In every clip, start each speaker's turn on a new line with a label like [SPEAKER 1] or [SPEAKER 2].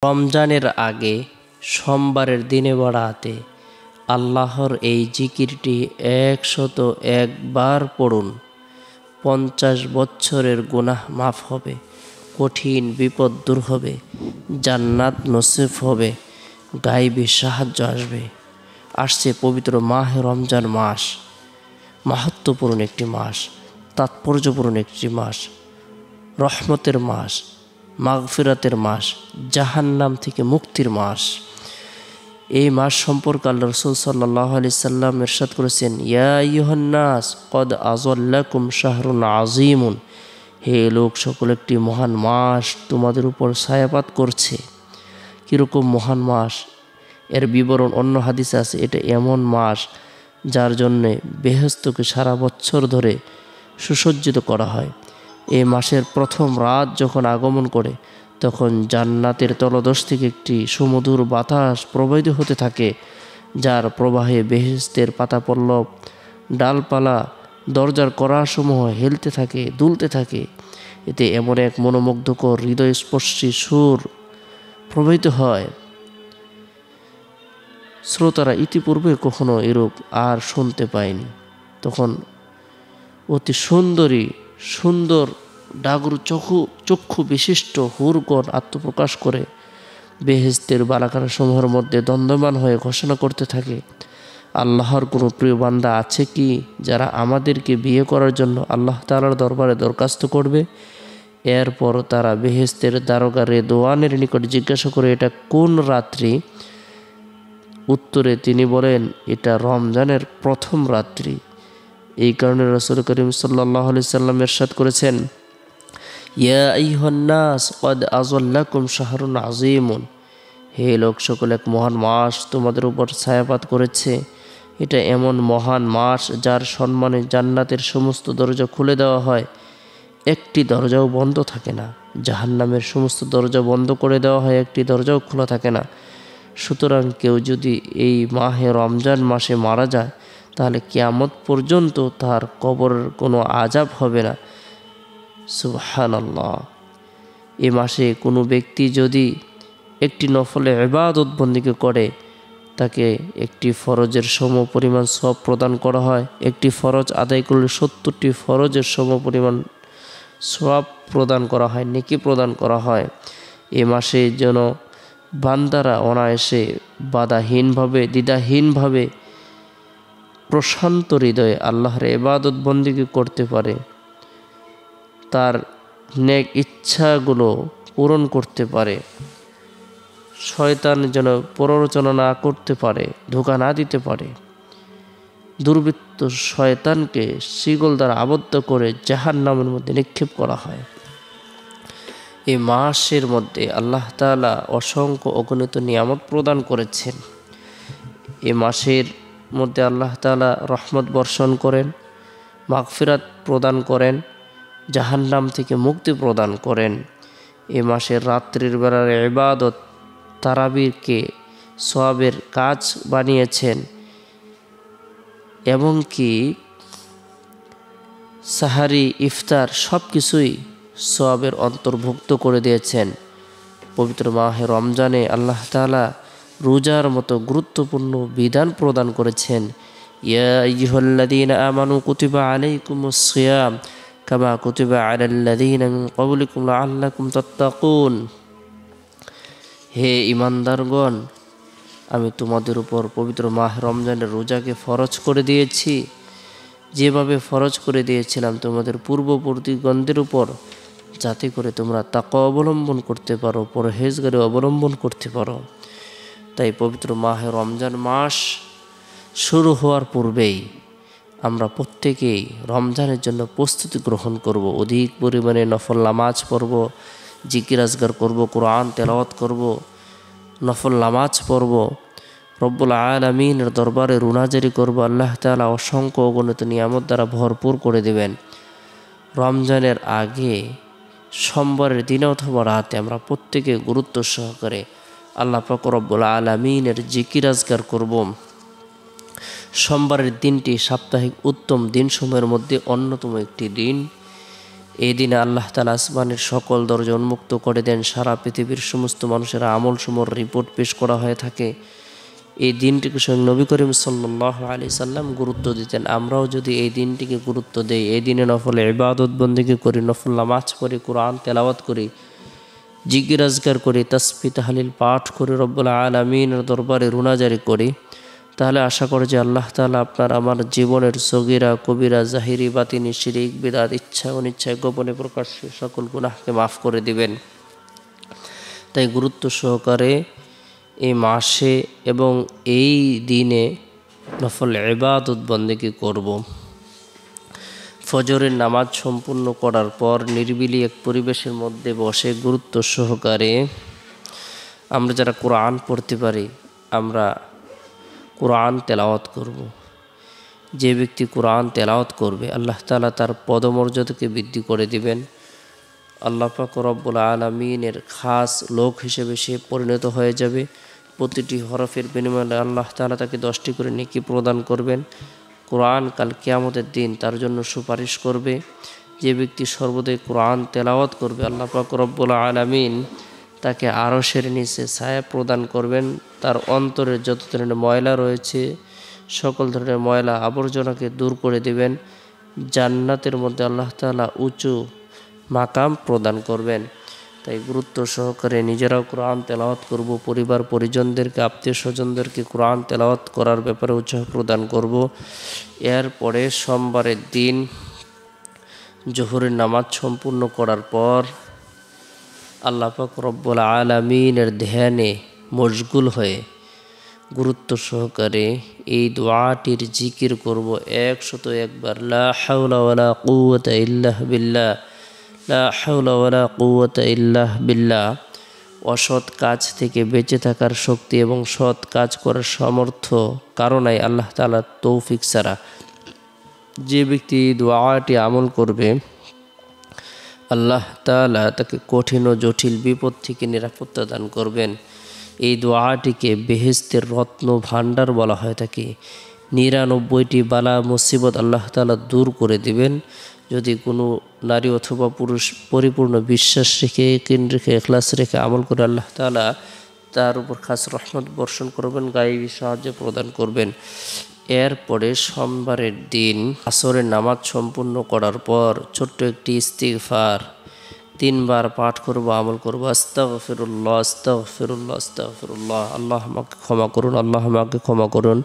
[SPEAKER 1] রমজানের আগে সোমবারের দিনে বা রাতে আল্লাহর এই জিকিরটি ১০১ বার পড়ুন। ৫০ বছরের গুনাহ মাফ হবে, কঠিন বিপদ দূর হবে, জান্নাত নসিব হবে, গায়বী সাহায্য আসবে। আসছে পবিত্র মাহে রমজান মাস, মাহাত্ম্যপূর্ণ একটি মাস, তাৎপর্যপূর্ণ একটি মাস, রহমতের মাস, মাগফিরাতের মাস, জাহান্নাম থেকে মুক্তির মাস। এই মাস সম্পর্কে আল্লাহ রাসূল সাল্লাল্লাহু আলাইহি সাল্লাম ইরশাদ করেছেন, ইয়া আইয়ুহান নাস কদ আযাল্লাকুম শাহরুন আযীমুন। হে লোক সকল, একটি মহান মাস তোমাদের উপর ছায়াপাত করছে। কীরকম মহান মাস, এর বিবরণ অন্য হাদিসে আছে। এটা এমন মাস যার জন্যে বেহেশতকে সারা বছর ধরে সুসজ্জিত করা হয়। এই মাসের প্রথম রাত যখন আগমন করে, তখন জান্নাতের তলদেশ থেকে একটি সুমধুর বাতাস প্রবাহিত হতে থাকে, যার প্রবাহে বেহেশতের পাতাপল্লব, ডালপালা, দরজার কড়াসমূহ হেলতে থাকে, দুলতে থাকে। এতে এমন এক মনোমুগ্ধকর হৃদয়স্পর্শী সুর প্রবাহিত হয়, শ্রোতারা ইতিপূর্বে কখনো এরূপ আর শুনতে পায়নি। তখন অতি সুন্দর ডাগর চক্ষু বিশিষ্ট হুরগণ আত্মপ্রকাশ করে বেহেশতের বালাখানা সমূহের মধ্যে দ্বন্দ্বমান হয়ে ঘোষণা করতে থাকে, আল্লাহর কোনো প্রিয় বান্দা আছে কি যারা আমাদেরকে বিয়ে করার জন্য আল্লাহ তাআলার দরবারে দরখাস্ত করবে? এরপর তারা বেহেশতের দারোগা রেদওয়ানের নিকট জিজ্ঞাসা করে, এটা কোন রাত্রি? উত্তরে তিনি বলেন, এটা রমজানের প্রথম রাত্রি। এই কারণে রাসূল করিম সাল্লাল্লাহু আলাইহি সাল্লাম ইরশাদ করেছেন, ইয়া আইয়ুহান নাস কদ আযাল্লাকুম শাহরুন আযীমুন। হে লোক সকল, এক মহান মাস তোমাদের উপর ছায়াপাত করেছে। এটা এমন মহান মাস যার সম্মানে জান্নাতের সমস্ত দরজা খুলে দেওয়া হয়, একটি দরজাও বন্ধ থাকে না। জাহান্নামের সমস্ত দরজা বন্ধ করে দেওয়া হয়, একটি দরজাও খোলা থাকে না। সুতরাং কেউ যদি এই মাহে রমজান মাসে মারা যায়, তাহলে কিয়ামত পর্যন্ত তার কবরের কোনো আযাব হবে না। সুবহানাল্লাহ। এ মাসে কোনো ব্যক্তি যদি একটি নফলে ইবাদত বন্দেগী করে, তাকে একটি ফরজের সম পরিমাণ সওয়াব প্রদান করা হয়। একটি ফরজ আদায় করলে ৭০টি ফরজের সম পরিমাণ সওয়াব প্রদান করা হয়, নেকি প্রদান করা হয়। এ মাসে যেন বান্দারা অনায়াসে বাধাহীনভাবে, দ্বিধাহীনভাবে, প্রশান্ত হৃদয়ে আল্লাহর ইবাদত বন্দেগী করতে পারে, তার নেক ইচ্ছাগুলো পূরণ করতে পারে, শয়তান যেন প্ররোচনা না করতে পারে, ধোঁকা না দিতে পারে। দুর্বৃত্ত শয়তানকে শিকল দ্বারা আবদ্ধ করে জাহান্নামের মধ্যে নিক্ষেপ করা হয়। এই মাসের মধ্যে আল্লাহ তাআলা অসংখ্য অগণিত নিয়ামত প্রদান করেছেন। এই মাসের মধ্যে আল্লাহ তাআলা রহমত বর্ষণ করেন, মাগফিরাত প্রদান করেন, জাহান্নাম থেকে মুক্তি প্রদান করেন। এ মাসের রাত্রির বেলার ইবাদত, তারাবিরকে সওয়াবের কাজ বানিয়েছেন, এবং কি সাহারি, ইফতার সব কিছুই সওয়াবের অন্তর্ভুক্ত করে দিয়েছেন। পবিত্র মাহে রমজানে আল্লাহ তাআলা রোজার মতো গুরুত্বপূর্ণ বিধান প্রদান করেছেন। ইয়া আইয়ুহাল্লাযীনা আমানু কুতিবা আলাইকুমুস সিয়াম কামা কুতিবা আলাল্লাযীনা মিন ক্বাবলিকুম লাআল্লাকুম তাত্তাকুন। হে ঈমানদারগণ, আমি তোমাদের উপর পবিত্র মাহ রমজানের রোজাকে ফরজ করে দিয়েছি, যেভাবে ফরজ করে দিয়েছিলাম তোমাদের পূর্ববর্তীগণদের উপর, যাতে করে তোমরা তাকওয়া অবলম্বন করতে পারো, পরহেজগারি অবলম্বন করতে পারো। তাই পবিত্র মাহে রমজান মাস শুরু হওয়ার পূর্বেই আমরা প্রত্যেকেই রমজানের জন্য প্রস্তুতি গ্রহণ করব। অধিক পরিমাণে নফল নামাজ পড়ব, জিকির আজগার করব, কোরআন তেলাওয়াত করব, নফল নামাজ পড়ব, রব্বুল আলামিনের দরবারে রুনাজারি করব। আল্লাহ তাআলা অসংখ্য অগণিত নিয়ামত দ্বারা ভরপুর করে দেবেন। রমজানের আগে সোমবারের দিনে অথবা রাতে আমরা প্রত্যেকে গুরুত্ব সহকারে আল্লাহ পাক রব্বুল আলামিনের জিকির আজগার করব। সোমবারের দিনটি সাপ্তাহিক উত্তম দিনসমূহের মধ্যে অন্যতম একটি দিন। এই দিনে আল্লাহ তাআলা আসমানের সকল দরজা উন্মুক্ত করে দেন, সারা পৃথিবীর সমস্ত মানুষের আমলসমূহের রিপোর্ট পেশ করা হয়ে থাকে। এই দিনটিকে স্বয়ং নবী করিম সাল্লাল্লাহু আলাইহি সাল্লাম গুরুত্ব দিতেন। আমরাও যদি এই দিনটিকে গুরুত্ব দেই, এই দিনে নফল ইবাদত বন্দেগী করি, নফল নামাজ পড়ি, কোরআন তেলাওয়াত করি, জিকির আজকার করি, তাসবিহ তাহলিল পাঠ করি, রব্বুল আলামিনের দরবারে রুনাজারি করি, তাহলে আশা করি যে আল্লাহ তাআলা আপনার আমার জীবনের সগীরা কবিরা জাহিরি বাতিনি শিরিক বিদআত ইচ্ছা অনিচ্ছায় গোপনে প্রকাশ্যে সকল গুনাহকে মাফ করে দিবেন। তাই গুরুত্ব সহকারে এই মাসে এবং এই দিনে নফল ইবাদত বন্দেগী করব। ফজরের নামাজ সম্পূর্ণ করার পর নিরিবিলি এক পরিবেশের মধ্যে বসে গুরুত্ব সহকারে আমরা যারা কোরআন পড়তে পারি আমরা কোরআন তেলাওয়াত করব। যে ব্যক্তি কোরআন তেলাওয়াত করবে আল্লাহ তাআলা তার পদমর্যাদাকে বৃদ্ধি করে দিবেন। আল্লাহ পাক রব্বুল আলামিনের খাস লোক হিসেবে সে পরিণত হয়ে যাবে। প্রতিটি হরফের বিনিময়ে আল্লাহ তাআলা তাকে 10টি করে নেকি প্রদান করবেন। কোরআন কাল কিয়ামতের দিন তার জন্য সুপারিশ করবে। যে ব্যক্তি সর্বদাই কোরআন তেলাওয়াত করবে আল্লাহ পাক রব্বুল আলামিন তাকে আরশের নিচে ছায়া প্রদান করবেন। তার অন্তরের যত ধরনের ময়লা রয়েছে সকল ধরনের ময়লা আবর্জনাকে দূর করে দিবেন। জান্নাতের মধ্যে আল্লাহ তাআলা উঁচু মাকাম প্রদান করবেন। তাই গুরুত্ব সহকারে নিজেরাও কোরআন তেলাওয়াত করব, পরিবার পরিজনদেরকে আত্মীয় স্বজনদেরকে কোরআন তেলাওয়াত করার ব্যাপারে উৎসাহ প্রদান করব। এরপরে সোমবারের দিন জোহরের নামাজ সম্পূর্ণ করার পর আল্লাহ পাক রব্বুল আলামিনের ধ্যানে মশগুল হয়ে গুরুত্ব সহকারে এই দোয়াটির জিকির করব 101 বার, লা হাওলা ওয়ালা কুওয়াতা ইল্লা বিল্লাহ, লা হাওলা ওয়ালা কুওয়াতা ইল্লা বিল্লাহ। অসৎ কাজ থেকে বেঁচে থাকার শক্তি এবং সৎ কাজ করার সামর্থ্য কারণেই আল্লাহ তাআলার তৌফিক ছাড়া। যে ব্যক্তি এই দোয়াটি আমল করবে আল্লাহ তাআলা তাকে কঠিন ও জটিল বিপদ থেকে নিরাপত্তা দান করবেন। এই দোয়াটিকে বেহেশতের রত্ন ভাণ্ডার বলা হয় থাকে। 99টি বালা মুসিবত আল্লাহ তাআলা দূর করে দিবেন। যদি কোনো নারী অথবা পুরুষ পরিপূর্ণ বিশ্বাস রেখে ইকিন রেখে ইখলাস রেখে আমল করে আল্লাহ তাআলা তার উপর খাস রহমত বর্ষণ করবেন, গায়েবী সাহায্য প্রদান করবেন। এরপরে সোমবারের দিন আসরের নামাজ সম্পূর্ণ করার পর ছোট্ট একটি ইস্তিগফার 3 বার পাঠ করব, আমল করব। আস্তাগফিরুল্লাহ আস্তাগফিরুল্লাহ আস্তাগফিরুল্লাহ, আল্লাহ আমাকে ক্ষমা করুন, আল্লাহ আমাকে ক্ষমা করুন।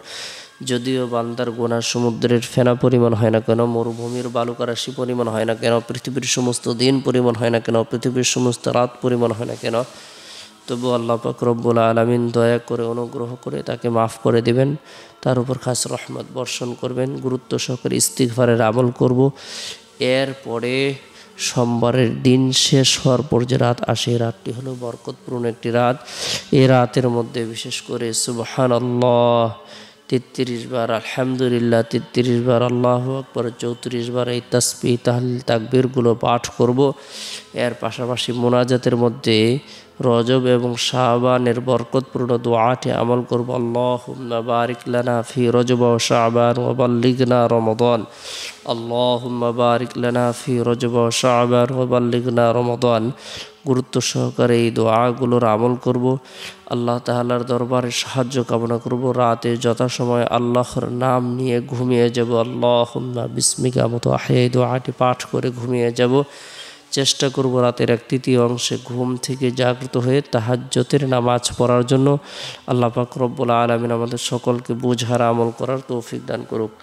[SPEAKER 1] যদিও বান্দার গুনাহ সমুদ্রের ফেনা পরিমাণ হয় না কেন, মরুভূমির বালুকা রাশি পরিমাণ হয় না কেন, পৃথিবীর সমস্ত দিন পরিমাণ হয় না কেন, পৃথিবীর সমস্ত রাত পরিমাণ হয় না কেন, তবু আল্লাহ পাক রব্বুল আলামিন দয়া করে অনুগ্রহ করে তাকে মাফ করে দিবেন, তার উপর খাস রহমত বর্ষণ করবেন। গুরুত্ব সহকারে ইস্তিগফারের আমল করব। এরপরে সোমবারের দিন শেষ হওয়ার পর যে রাত আসে এই রাতটি হলো বরকতপূর্ণ একটি রাত। এই রাতের মধ্যে বিশেষ করে সুবহানাল্লাহ 33 বার, আলহামদুলিল্লাহ 33 বার, আল্লাহু আকবার 34 বার এই তাসবিহ তাহলিল তাকবীরগুলো পাঠ করব। এর পাশাপাশি মোনাজাতের মধ্যে রজব এবং শাবানের বরকতপূর্ণ দোয়াটি আমল করব। আল্লাহুম্মা বারিক লানা ফি রজব ওয়া শাবান ওয়া বাল্লিগনা রমাদান, আল্লাহুম্মা বারিক লানা ফি রজব ওয়া শাবান ওয়া বাল্লিগনা রমাদান। গুরুত্ব সহকারে এই দোয়াগুলোর আমল করব। আল্লাহ তাআলার দরবারে সাহায্য কামনা করব। রাতে যথাসময় আল্লাহর নাম নিয়ে ঘুমিয়ে যাব। আল্লাহুম্মা বিসমিকা মতো এই দোয়াটি পাঠ করে ঘুমিয়ে যাব। চেষ্টা করব রাতের 1/3 অংশে ঘুম থেকে জাগ্রত হয়ে তাহাজ্জুদের নামাজ পড়ার জন্য। আল্লাহ পাক রব্বুল আলামিন আমাদের সকলকে বুঝার আমল করার তৌফিক দান করুক।